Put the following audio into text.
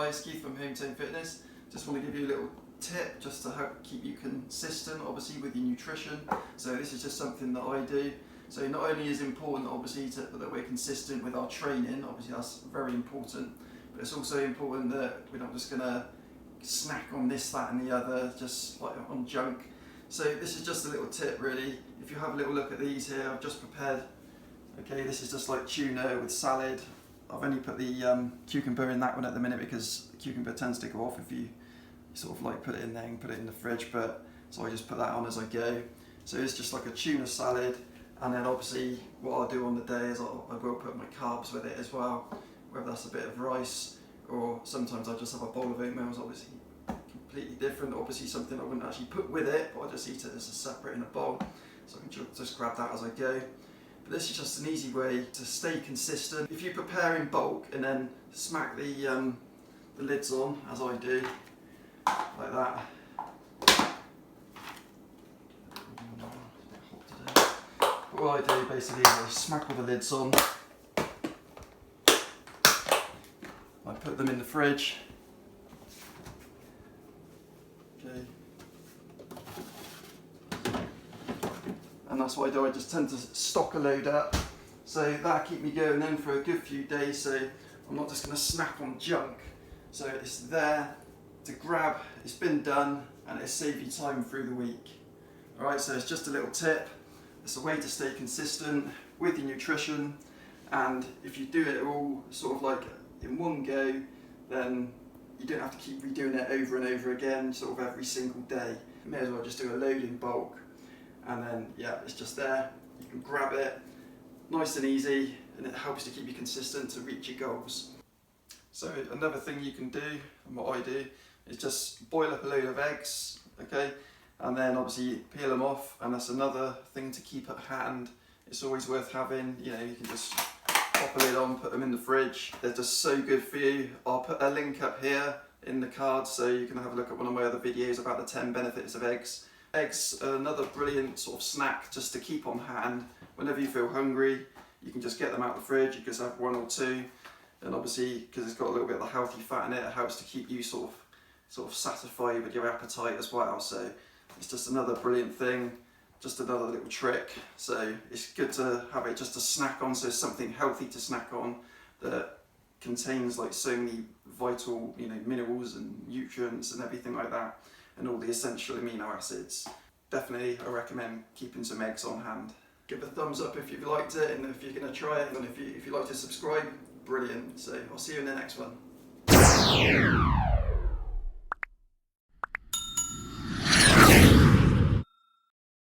Hi, it's Keith from Hometown Fitness. Just want to give you a little tip just to help keep you consistent, obviously, with your nutrition. So this is just something that I do. So not only is it important, obviously, that we're consistent with our training, obviously that's very important, but it's also important that we're not just going to snack on this, that and the other, just like on junk. So this is just a little tip really. If you have a little look at these here, I've just prepared, okay, this is just like tuna with salad. I've only put the cucumber in that one at the minute because the cucumber tends to go off if you sort of like put it in there and put it in the fridge, but so I just put that on as I go. So it's just like a tuna salad, and then obviously what I'll do on the day is I will put my carbs with it as well, whether that's a bit of rice or sometimes I just have a bowl of oatmeal. It's obviously completely different, obviously something I wouldn't actually put with it, but I just eat it as a separate in a bowl, so I can just grab that as I go. But this is just an easy way to stay consistent. If you prepare in bulk and then smack the lids on, as I do, like that. What I do basically is I smack all the lids on. I put them in the fridge. Okay. And that's what I do, I just tend to stock a load up, so that'll keep me going then for a good few days, so I'm not just going to snack on junk. So it's there to grab, it's been done, and it'll save you time through the week. Alright, so it's just a little tip, it's a way to stay consistent with your nutrition, and if you do it all sort of like in one go, then you don't have to keep redoing it over and over again, sort of every single day. You may as well just do a load in bulk. And then, yeah, it's just there. You can grab it, nice and easy, and it helps to keep you consistent to reach your goals. So another thing you can do, and what I do, is just boil up a load of eggs, okay? And then obviously peel them off, and that's another thing to keep at hand. It's always worth having, you know, you can just pop a lid on, put them in the fridge. They're just so good for you. I'll put a link up here in the card so you can have a look at one of my other videos about the 10 benefits of eggs. Eggs are another brilliant sort of snack just to keep on hand. Whenever you feel hungry, you can just get them out of the fridge, you can just have one or two, and obviously because it's got a little bit of the healthy fat in it, it helps to keep you sort of satisfied with your appetite as well. So it's just another brilliant thing, just another little trick. So it's good to have it just to snack on, so it's something healthy to snack on that contains like so many vital, you know, minerals and nutrients and everything like that, and all the essential amino acids. Definitely I recommend keeping some eggs on hand. Give a thumbs up if you've liked it, and if you're going to try it, and if you like to subscribe, brilliant. So I'll see you in the next one.